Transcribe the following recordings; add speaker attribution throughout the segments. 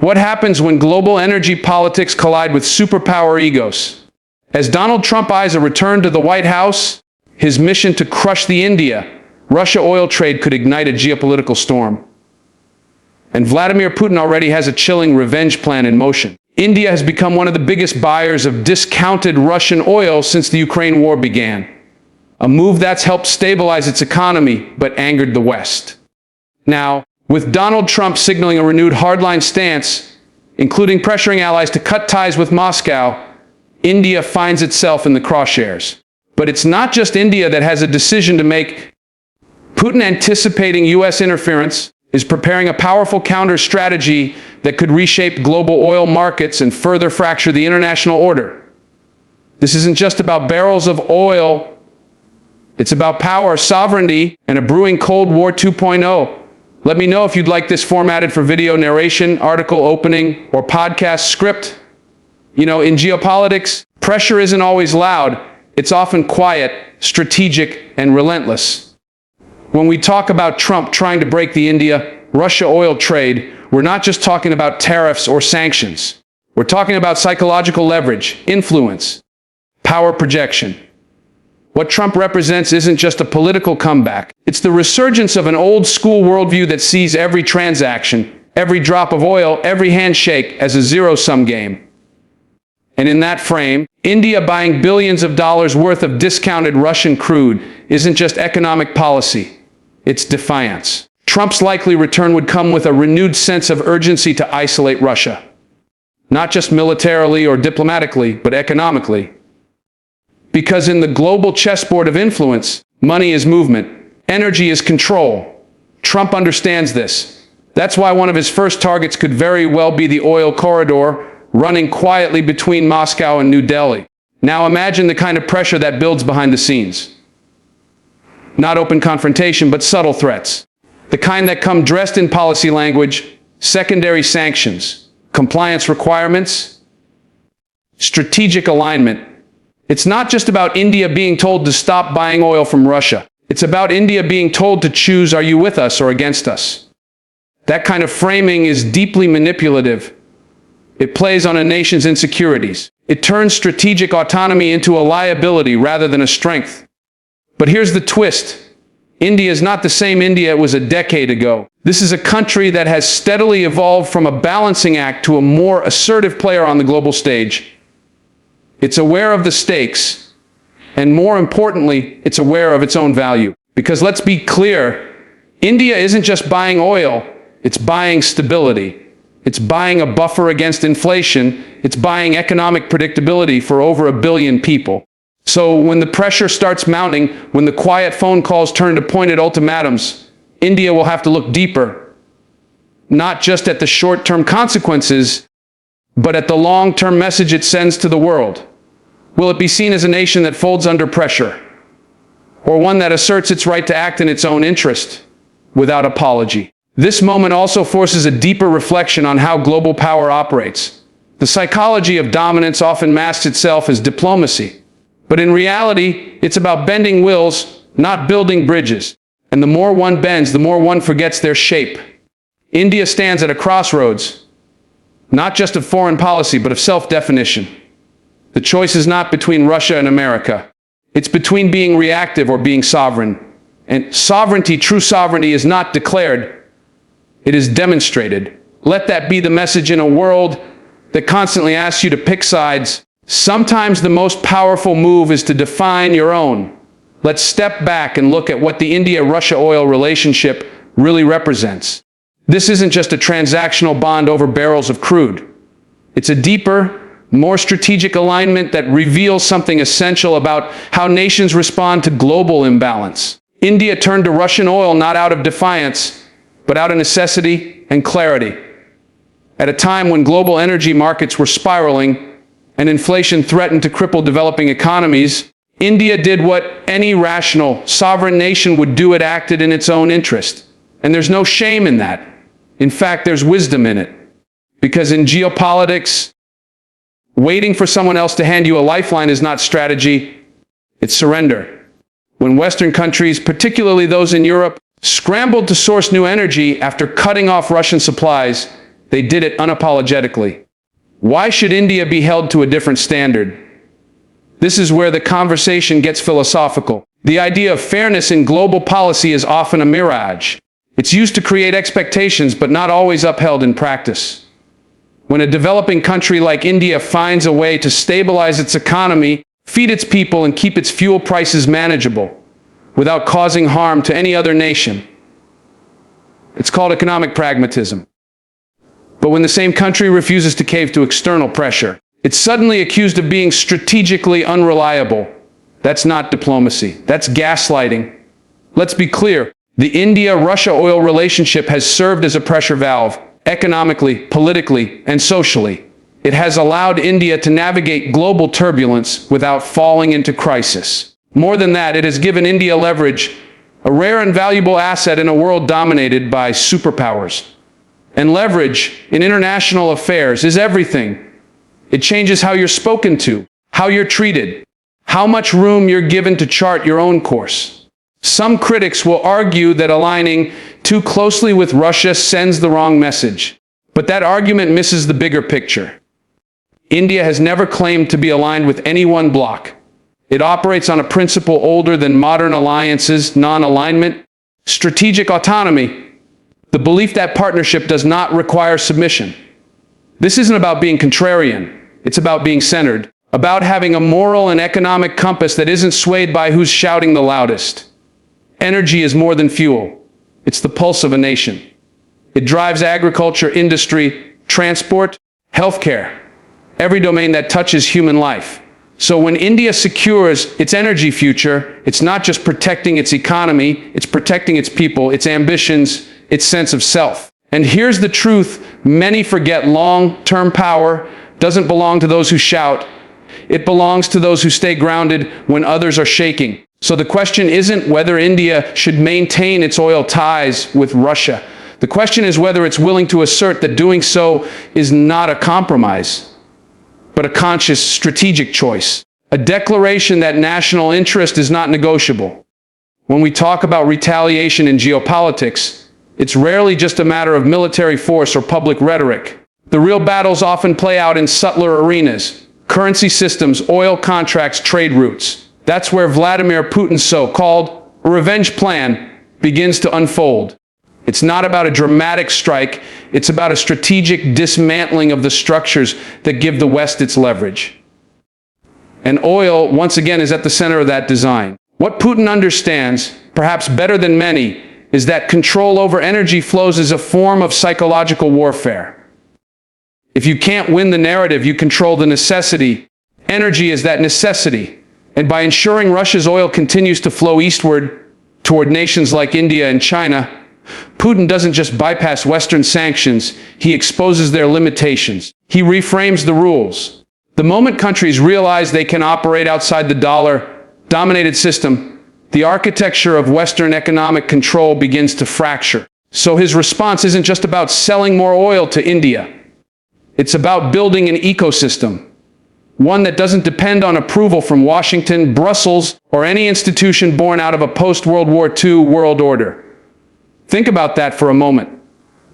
Speaker 1: What happens when global energy politics collide with superpower egos? As Donald Trump eyes a return to the White House, his mission to crush the India-Russia oil trade could ignite a geopolitical storm. And Vladimir Putin already has a chilling revenge plan in motion. India has become one of the biggest buyers of discounted Russian oil since the Ukraine war began. A move that's helped stabilize its economy, but angered the West. Now, with Donald Trump signaling a renewed hardline stance, including pressuring allies to cut ties with Moscow, India finds itself in the crosshairs. But it's not just India that has a decision to make. Putin, anticipating U.S. interference, is preparing a powerful counter-strategy that could reshape global oil markets and further fracture the international order. This isn't just about barrels of oil. It's about power, sovereignty, and a brewing Cold War 2.0. Let me know if you'd like this formatted for video narration, article opening, or podcast script. You know, in geopolitics, pressure isn't always loud. It's often quiet, strategic, and relentless. When we talk about Trump trying to break the India-Russia oil trade, we're not just talking about tariffs or sanctions. We're talking about psychological leverage, influence, power projection. What Trump represents isn't just a political comeback. It's the resurgence of an old-school worldview that sees every transaction, every drop of oil, every handshake as a zero-sum game. And in that frame, India buying billions of dollars worth of discounted Russian crude isn't just economic policy. It's defiance. Trump's likely return would come with a renewed sense of urgency to isolate Russia. Not just militarily or diplomatically, but economically. Because in the global chessboard of influence, money is movement, energy is control. Trump understands this. That's why one of his first targets could very well be the oil corridor running quietly between Moscow and New Delhi. Now imagine the kind of pressure that builds behind the scenes. Not open confrontation, but subtle threats. The kind that come dressed in policy language, secondary sanctions, compliance requirements, strategic alignment. It's not just about India being told to stop buying oil from Russia. It's about India being told to choose, are you with us or against us? That kind of framing is deeply manipulative. It plays on a nation's insecurities. It turns strategic autonomy into a liability rather than a strength. But here's the twist. India is not the same India it was a decade ago. This is a country that has steadily evolved from a balancing act to a more assertive player on the global stage. It's aware of the stakes, and more importantly, it's aware of its own value. Because let's be clear, India isn't just buying oil, it's buying stability. It's buying a buffer against inflation. It's buying economic predictability for over 1 billion people. So when the pressure starts mounting, when the quiet phone calls turn to pointed ultimatums, India will have to look deeper, not just at the short-term consequences, but at the long-term message it sends to the world. Will it be seen as a nation that folds under pressure, or one that asserts its right to act in its own interest without apology? This moment also forces a deeper reflection on how global power operates. The psychology of dominance often masks itself as diplomacy, but in reality, it's about bending wills, not building bridges. And the more one bends, the more one forgets their shape. India stands at a crossroads, not just of foreign policy, but of self-definition. The choice is not between Russia and America. It's between being reactive or being sovereign. And sovereignty, true sovereignty, is not declared. It is demonstrated. Let that be the message in a world that constantly asks you to pick sides. Sometimes the most powerful move is to define your own. Let's step back and look at what the India-Russia oil relationship really represents. This isn't just a transactional bond over barrels of crude. It's a deeper, more strategic alignment that reveals something essential about how nations respond to global imbalance. India turned to Russian oil not out of defiance, but out of necessity and clarity. At a time when global energy markets were spiraling and inflation threatened to cripple developing economies, India did what any rational, sovereign nation would do. It acted in its own interest. And there's no shame in that. In fact, there's wisdom in it. Because in geopolitics, waiting for someone else to hand you a lifeline is not strategy, it's surrender. When Western countries, particularly those in Europe, scrambled to source new energy after cutting off Russian supplies, They did it unapologetically. Why should India be held to a different standard? This is where the conversation gets philosophical. The idea of fairness in global policy is often a mirage. It's used to create expectations, but not always upheld in practice. When a developing country like India finds a way to stabilize its economy, feed its people, and keep its fuel prices manageable without causing harm to any other nation, it's called economic pragmatism. But when the same country refuses to cave to external pressure, it's suddenly accused of being strategically unreliable. That's not diplomacy. That's gaslighting. Let's be clear. The India-Russia oil relationship has served as a pressure valve, economically, politically, and socially. It has allowed India to navigate global turbulence without falling into crisis. More than that, it has given India leverage, a rare and valuable asset in a world dominated by superpowers. And leverage in international affairs is everything. It changes how you're spoken to, how you're treated, how much room you're given to chart your own course. Some critics will argue that aligning too closely with Russia sends the wrong message. But that argument misses the bigger picture. India has never claimed to be aligned with any one bloc. It operates on a principle older than modern alliances: non-alignment, strategic autonomy, the belief that partnership does not require submission. This isn't about being contrarian. It's about being centered, about having a moral and economic compass that isn't swayed by who's shouting the loudest. Energy is more than fuel. It's the pulse of a nation. It drives agriculture, industry, transport, healthcare, every domain that touches human life. So when India secures its energy future, it's not just protecting its economy, it's protecting its people, its ambitions, its sense of self. And here's the truth many forget: long-term power doesn't belong to those who shout. It belongs to those who stay grounded when others are shaking. So the question isn't whether India should maintain its oil ties with Russia. The question is whether it's willing to assert that doing so is not a compromise, but a conscious strategic choice, a declaration that national interest is not negotiable. When we talk about retaliation in geopolitics, it's rarely just a matter of military force or public rhetoric. The real battles often play out in subtler arenas: currency systems, oil contracts, trade routes. That's where Vladimir Putin's so-called revenge plan begins to unfold. It's not about a dramatic strike, it's about a strategic dismantling of the structures that give the West its leverage. And oil, once again, is at the center of that design. What Putin understands, perhaps better than many, is that control over energy flows is a form of psychological warfare. If you can't win the narrative, you control the necessity. Energy is that necessity. And by ensuring Russia's oil continues to flow eastward toward nations like India and China, Putin doesn't just bypass Western sanctions, he exposes their limitations. He reframes the rules. The moment countries realize they can operate outside the dollar-dominated system, the architecture of Western economic control begins to fracture. So his response isn't just about selling more oil to India. It's about building an ecosystem, one that doesn't depend on approval from Washington, Brussels, or any institution born out of a post-World War II world order. Think about that for a moment.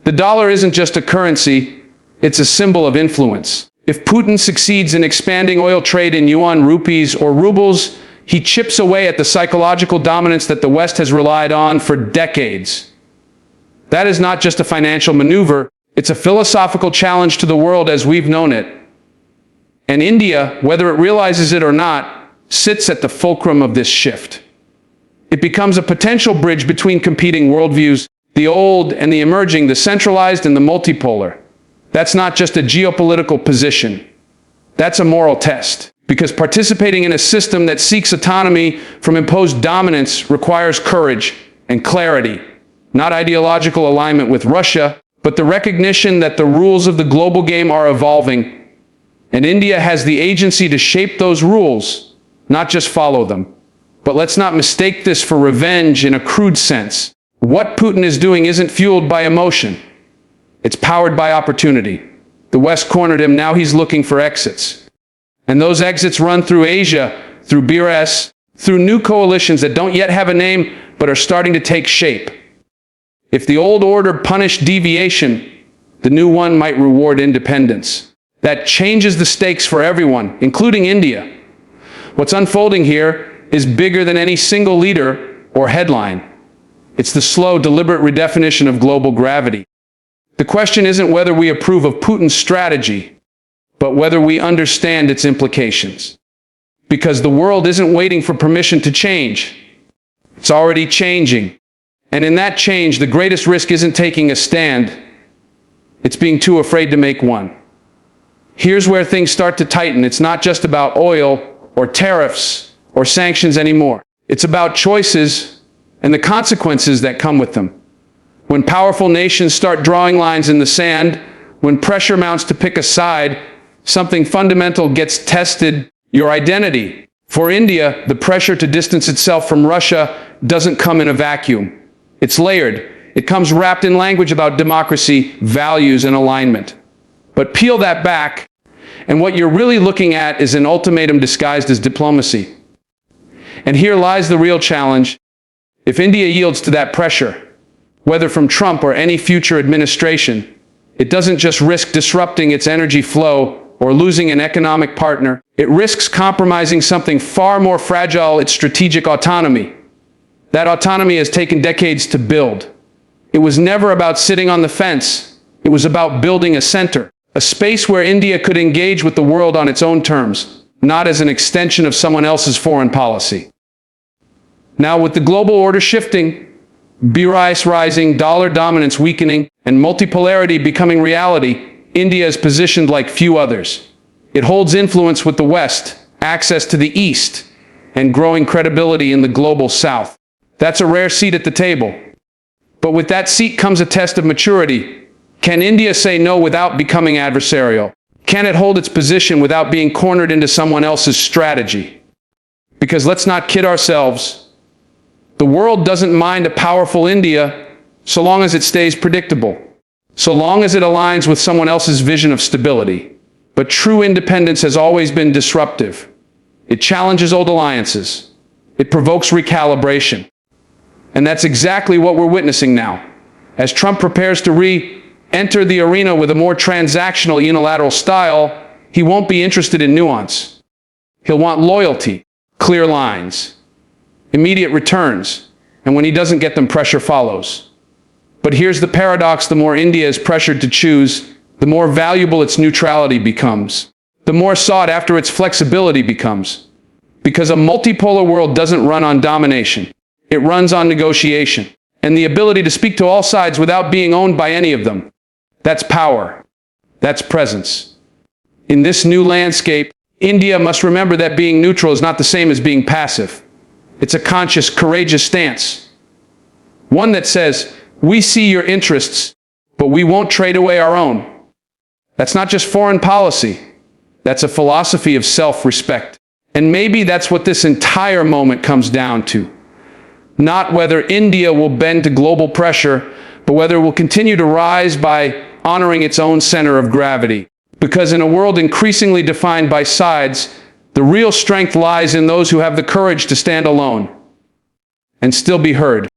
Speaker 1: The dollar isn't just a currency, it's a symbol of influence. If Putin succeeds in expanding oil trade in yuan, rupees, or rubles, he chips away at the psychological dominance that the West has relied on for decades. That is not just a financial maneuver, it's a philosophical challenge to the world as we've known it. And India, whether it realizes it or not, sits at the fulcrum of this shift. It becomes a potential bridge between competing worldviews, the old and the emerging, the centralized and the multipolar. That's not just a geopolitical position. That's a moral test. Because participating in a system that seeks autonomy from imposed dominance requires courage and clarity, not ideological alignment with Russia, but the recognition that the rules of the global game are evolving. And India has the agency to shape those rules, not just follow them. But let's not mistake this for revenge in a crude sense. What Putin is doing isn't fueled by emotion. It's powered by opportunity. The West cornered him, now he's looking for exits. And those exits run through Asia, through BRICS, through new coalitions that don't yet have a name, but are starting to take shape. If the old order punished deviation, The new one might reward independence. That changes the stakes for everyone, including India. What's unfolding here is bigger than any single leader or headline. It's the slow, deliberate redefinition of global gravity. The question isn't whether we approve of Putin's strategy, but whether we understand its implications. Because the world isn't waiting for permission to change. It's already changing. And in that change, the greatest risk isn't taking a stand. It's being too afraid to make one. Here's where things start to tighten. It's not just about oil or tariffs or sanctions anymore. It's about choices and the consequences that come with them. When powerful nations start drawing lines in the sand, when pressure mounts to pick a side, something fundamental gets tested: your identity. For India, the pressure to distance itself from Russia doesn't come in a vacuum. It's layered. It comes wrapped in language about democracy, values, and alignment. But peel that back, and what you're really looking at is an ultimatum disguised as diplomacy. And here lies the real challenge. If India yields to that pressure, whether from Trump or any future administration, it doesn't just risk disrupting its energy flow or losing an economic partner. It risks compromising something far more fragile: its strategic autonomy. That autonomy has taken decades to build. It was never about sitting on the fence. It was about building a center, a space where India could engage with the world on its own terms, not as an extension of someone else's foreign policy. Now, with the global order shifting, BRICS rising, dollar dominance weakening, and multipolarity becoming reality, India is positioned like few others. It holds influence with the West, access to the East, and growing credibility in the global South. That's a rare seat at the table. But with that seat comes a test of maturity. Can India say no without becoming adversarial? Can it hold its position without being cornered into someone else's strategy? Because let's not kid ourselves. The world doesn't mind a powerful India so long as it stays predictable, so long as it aligns with someone else's vision of stability. But true independence has always been disruptive. It challenges old alliances. It provokes recalibration. And that's exactly what we're witnessing now. As Trump prepares to re-enter the arena with a more transactional, unilateral style, he won't be interested in nuance. He'll want loyalty, clear lines, immediate returns, and when he doesn't get them, pressure follows. But here's the paradox: the more India is pressured to choose, the more valuable its neutrality becomes, the more sought after its flexibility becomes. Because a multipolar world doesn't run on domination. It runs on negotiation, and the ability to speak to all sides without being owned by any of them. That's power. That's presence. In this new landscape, India must remember that being neutral is not the same as being passive. It's a conscious, courageous stance. One that says, we see your interests, but we won't trade away our own. That's not just foreign policy. That's a philosophy of self-respect. And maybe that's what this entire moment comes down to. Not whether India will bend to global pressure, but whether it will continue to rise by honoring its own center of gravity. Because in a world increasingly defined by sides, the real strength lies in those who have the courage to stand alone and still be heard.